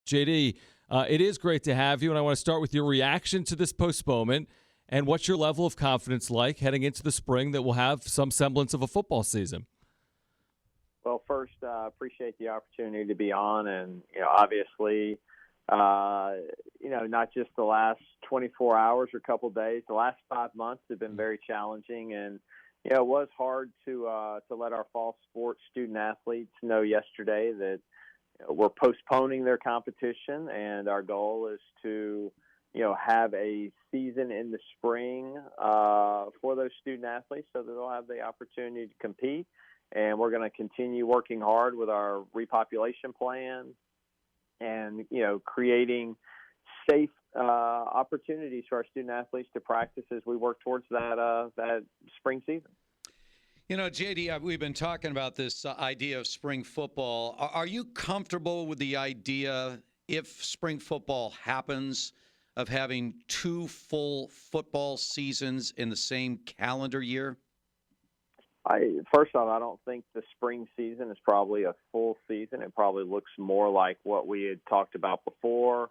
JD, it is great to have you, and I want to start with your reaction to this postponement and what's your level of confidence like heading into the spring that will have some semblance of a football season? Well, first, appreciate the opportunity to be on, and obviously, not just the last 24 hours or couple days. The last 5 months have been very challenging, and it was hard to let our fall sports student athletes know yesterday that we're postponing their competition, and our goal is to have a season in the spring for those student athletes so that they'll have the opportunity to compete. And we're going to continue working hard with our repopulation plan and, creating safe opportunities for our student athletes to practice as we work towards that spring season. JD, we've been talking about this idea of spring football. Are you comfortable with the idea, if spring football happens, of having 2 full football seasons in the same calendar year? First off, I don't think the spring season is probably a full season. It probably looks more like what we had talked about before,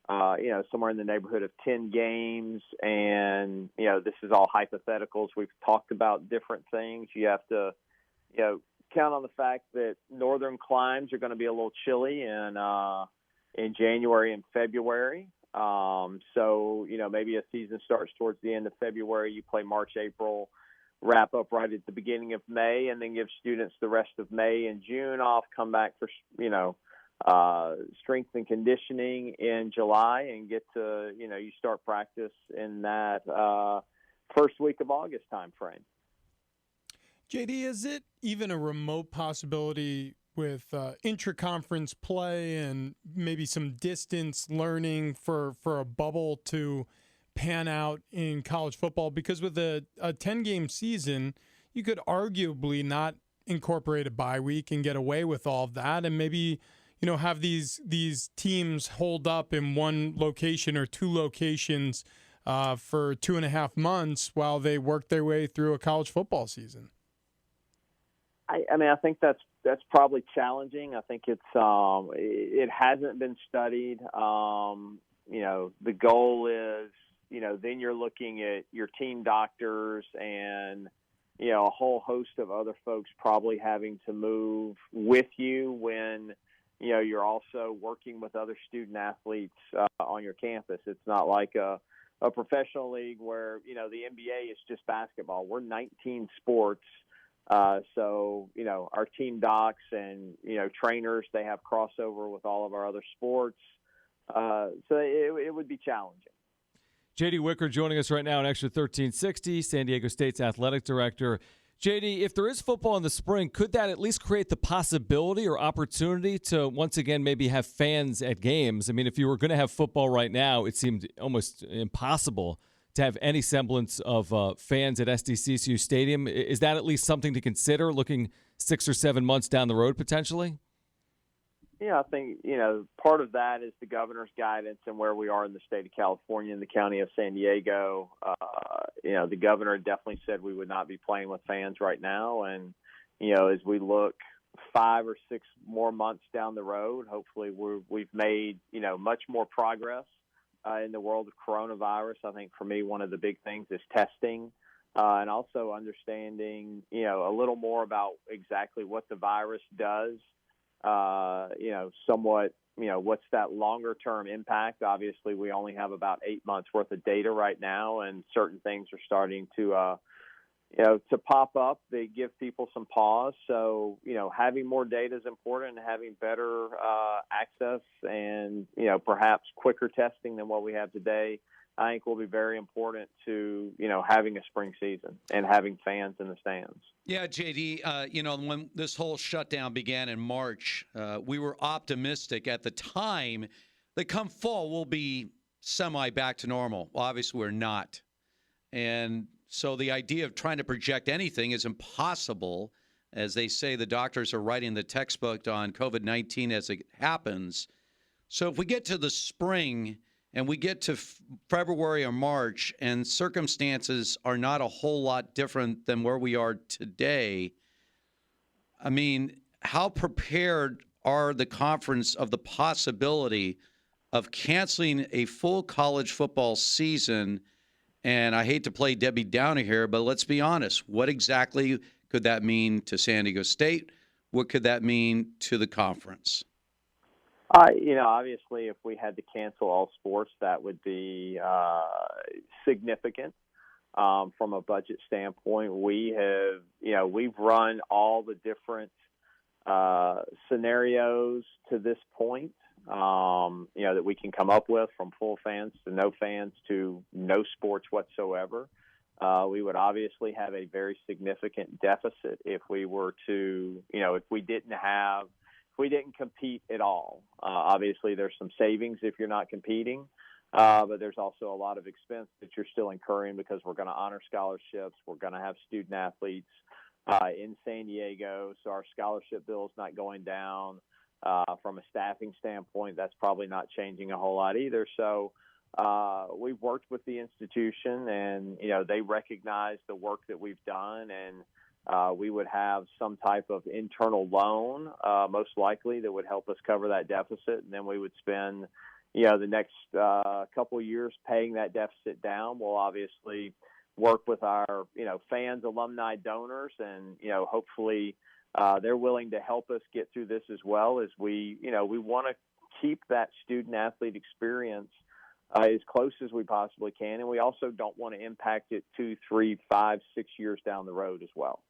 somewhere in the neighborhood of 10 games. And, this is all hypotheticals. We've talked about different things. You have to, count on the fact that northern climes are going to be a little chilly in January and February. So, maybe a season starts towards the end of February. You play March, April, wrap up right at the beginning of May, and then give students the rest of May and June off, come back for, strength and conditioning in July, and get to, you start practice in that first week of August time frame. JD, is it even a remote possibility with intra-conference play and maybe some distance learning for a bubble to pan out in college football? Because with a 10-game season, you could arguably not incorporate a bye week and get away with all of that, and maybe have these teams hold up in one location or 2 locations for 2.5 months while they work their way through a college football season. I think that's probably challenging. I think it hasn't been studied. The goal is, then you're looking at your team doctors and, a whole host of other folks probably having to move with you when, you're also working with other student athletes on your campus. It's not like a professional league where, the NBA is just basketball. We're 19 sports. So, our team docs and, trainers, they have crossover with all of our other sports. So it would be challenging. JD Wicker joining us right now on Extra 1360, San Diego State's athletic director. JD, if there is football in the spring, could that at least create the possibility or opportunity to once again maybe have fans at games? I mean, if you were going to have football right now, it seemed almost impossible to have any semblance of fans at SDCCU Stadium. Is that at least something to consider looking 6 or 7 months down the road potentially? Yeah, I think, part of that is the governor's guidance and where we are in the state of California and the county of San Diego. The governor definitely said we would not be playing with fans right now. And, as we look 5 or 6 more months down the road, hopefully we've made, much more progress in the world of coronavirus. I think for me, one of the big things is testing and also understanding, a little more about exactly what the virus does. Somewhat, what's that longer term impact? Obviously, we only have about 8 months worth of data right now, and certain things are starting to pop up. They give people some pause. So, having more data is important, and having better access and, perhaps quicker testing than what we have today, I think will be very important to, having a spring season and having fans in the stands. Yeah, JD, when this whole shutdown began in March, we were optimistic at the time that come fall we'll be semi back to normal. Well, obviously we're not. And so the idea of trying to project anything is impossible. As they say, the doctors are writing the textbook on COVID-19 as it happens. So if we get to the spring and we get to February or March and circumstances are not a whole lot different than where we are today, I mean, how prepared are the conference of the possibility of canceling a full college football season? And I hate to play Debbie Downer here, but let's be honest. What exactly could that mean to San Diego State? What could that mean to the conference? Obviously, if we had to cancel all sports, that would be significant from a budget standpoint. We've run all the different scenarios to this point, that we can come up with, from full fans to no fans to no sports whatsoever. We would obviously have a very significant deficit if we were to, if we didn't compete at all. Obviously, there's some savings if you're not competing, but there's also a lot of expense that you're still incurring because we're going to honor scholarships. We're going to have student athletes in San Diego, so our scholarship bill is not going down. From a staffing standpoint, that's probably not changing a whole lot either. So we've worked with the institution, and they recognize the work that we've done, and we would have some type of internal loan, most likely, that would help us cover that deficit, and then we would spend the next couple of years paying that deficit down. We'll obviously work with our fans, alumni, donors, and hopefully they're willing to help us get through this as well. As we want to keep that student athlete experience as close as we possibly can, and we also don't want to impact it 2, 3, 5, 6 years down the road as well.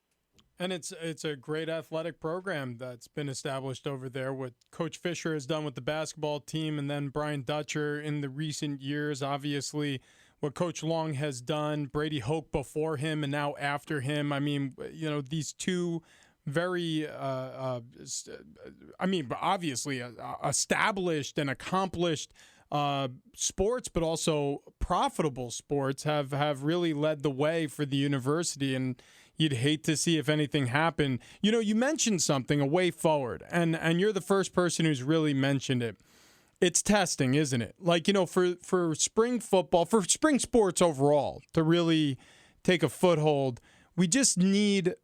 And it's a great athletic program that's been established over there. What Coach Fisher has done with the basketball team, and then Brian Dutcher in the recent years, obviously what Coach Long has done, Brady Hoke before him and now after him. I mean, these two very, obviously established and accomplished sports, but also profitable sports have really led the way for the university. And you'd hate to see if anything happened. You mentioned something, a way forward, and you're the first person who's really mentioned it. It's testing, isn't it? Like, for spring football, for spring sports overall, to really take a foothold, we just need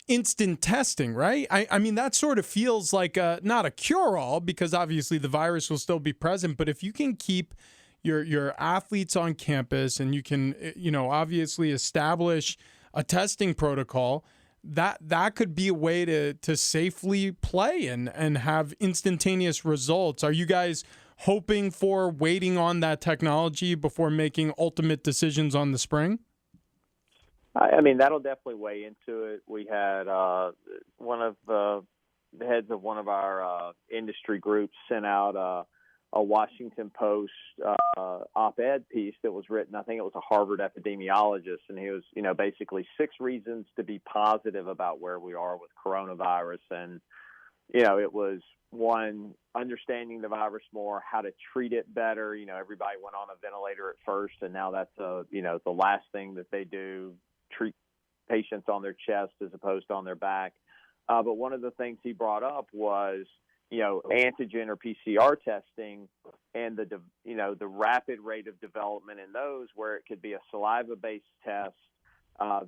instant testing, right? I mean, that sort of feels like not a cure-all, because obviously the virus will still be present, but if you can keep your athletes on campus and you can, obviously establish a testing protocol, that could be a way to safely play and have instantaneous results. Are you guys hoping for waiting on that technology before making ultimate decisions on the spring? I mean, that'll definitely weigh into it. We had one of the heads of one of our industry groups sent out a Washington Post op-ed piece that was written. I think it was a Harvard epidemiologist, and he was, basically 6 reasons to be positive about where we are with coronavirus. And, it was, 1, understanding the virus more, how to treat it better. Everybody went on a ventilator at first, and now that's, the last thing that they do, treat patients on their chest as opposed to on their back. But one of the things he brought up was, antigen or PCR testing, and the rapid rate of development in those, where it could be a saliva-based test,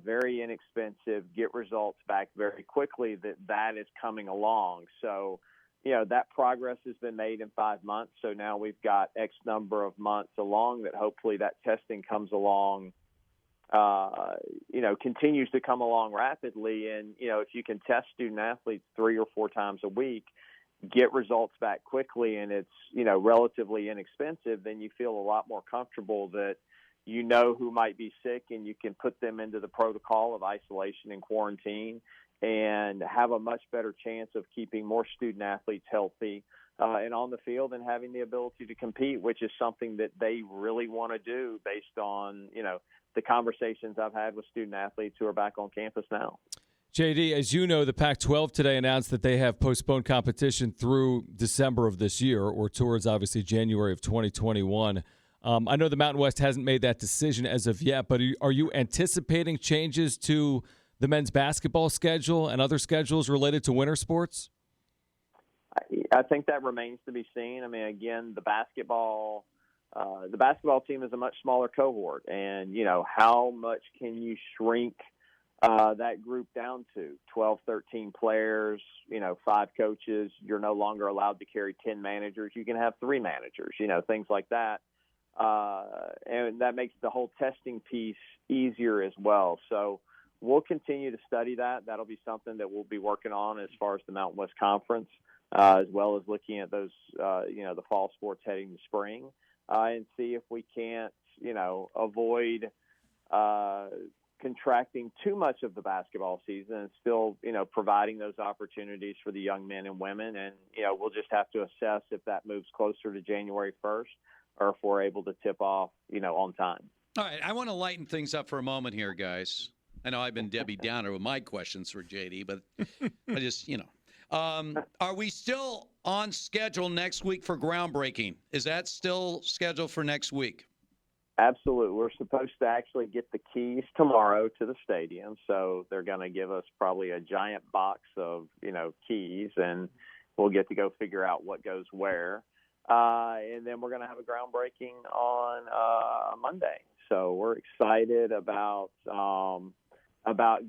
very inexpensive, get results back very quickly, that is coming along. So, that progress has been made in 5 months. So now we've got X number of months along that hopefully that testing comes along, continues to come along rapidly. And, if you can test student athletes 3 or 4 times a week, get results back quickly, and it's, relatively inexpensive, then you feel a lot more comfortable that who might be sick, and you can put them into the protocol of isolation and quarantine and have a much better chance of keeping more student athletes healthy and on the field and having the ability to compete, which is something that they really want to do based on, the conversations I've had with student athletes who are back on campus now. JD, as you know, the Pac-12 today announced that they have postponed competition through December of this year, or towards, obviously, January of 2021. I know the Mountain West hasn't made that decision as of yet, but are you anticipating changes to the men's basketball schedule and other schedules related to winter sports? I think that remains to be seen. I mean, again, the basketball team is a much smaller cohort, and how much can you shrink that group down to 12, 13 players, 5 coaches. You're no longer allowed to carry 10 managers. You can have 3 managers, things like that. And that makes the whole testing piece easier as well. So we'll continue to study that. That'll be something that we'll be working on as far as the Mountain West Conference, as well as looking at those, the fall sports heading to spring, and see if we can't, avoid contracting too much of the basketball season and still, providing those opportunities for the young men and women. And, we'll just have to assess if that moves closer to January 1st or if we're able to tip off, on time. All right, I want to lighten things up for a moment here, guys. I know I've been Debbie Downer with my questions for JD, but I just, are we still on schedule next week for groundbreaking? Is that still scheduled for next week? Absolutely. We're supposed to actually get the keys tomorrow to the stadium. So they're going to give us probably a giant box of, keys, and we'll get to go figure out what goes where. And then we're going to have a groundbreaking on Monday. So we're excited about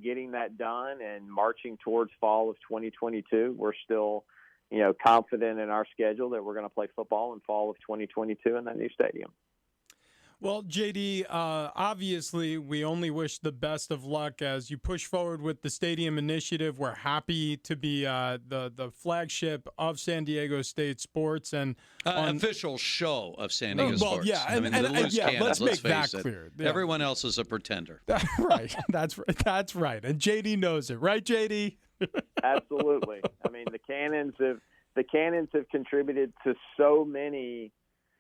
getting that done and marching towards fall of 2022. We're still, confident in our schedule that we're going to play football in fall of 2022 in that new stadium. Well, JD, obviously, we only wish the best of luck as you push forward with the stadium initiative. We're happy to be the flagship of San Diego State sports and official show of San Diego Sports. Yeah, I mean, the loose cannons, let's make that face it. clear. Yeah. Everyone else is a pretender. Right, that's right, and JD knows it, right, JD? Absolutely. I mean, the Cannons have contributed to so many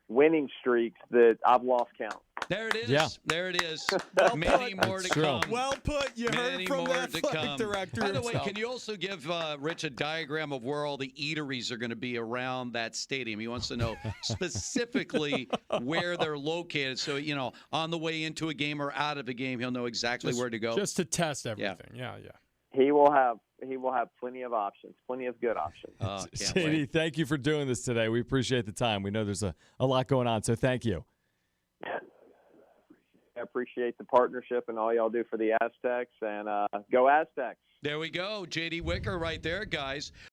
winning streaks that I've lost count. There it is. Yeah. There it is. Well Many put. more to That's true. come. Well put. You Many heard from more the to athletic come. director By the way, himself. can you also give Rich a diagram of where all the eateries are going to be around that stadium? He wants to know specifically where they're located. So, on the way into a game or out of a game, he'll know exactly where to go. Just to test everything. Yeah. He will have plenty of options, plenty of good options. Oh, can't JD, wait. thank you for doing this today. We appreciate the time. We know there's a lot going on, so thank you. I appreciate the partnership and all y'all do for the Aztecs, and go Aztecs. There we go. JD Wicker right there, guys.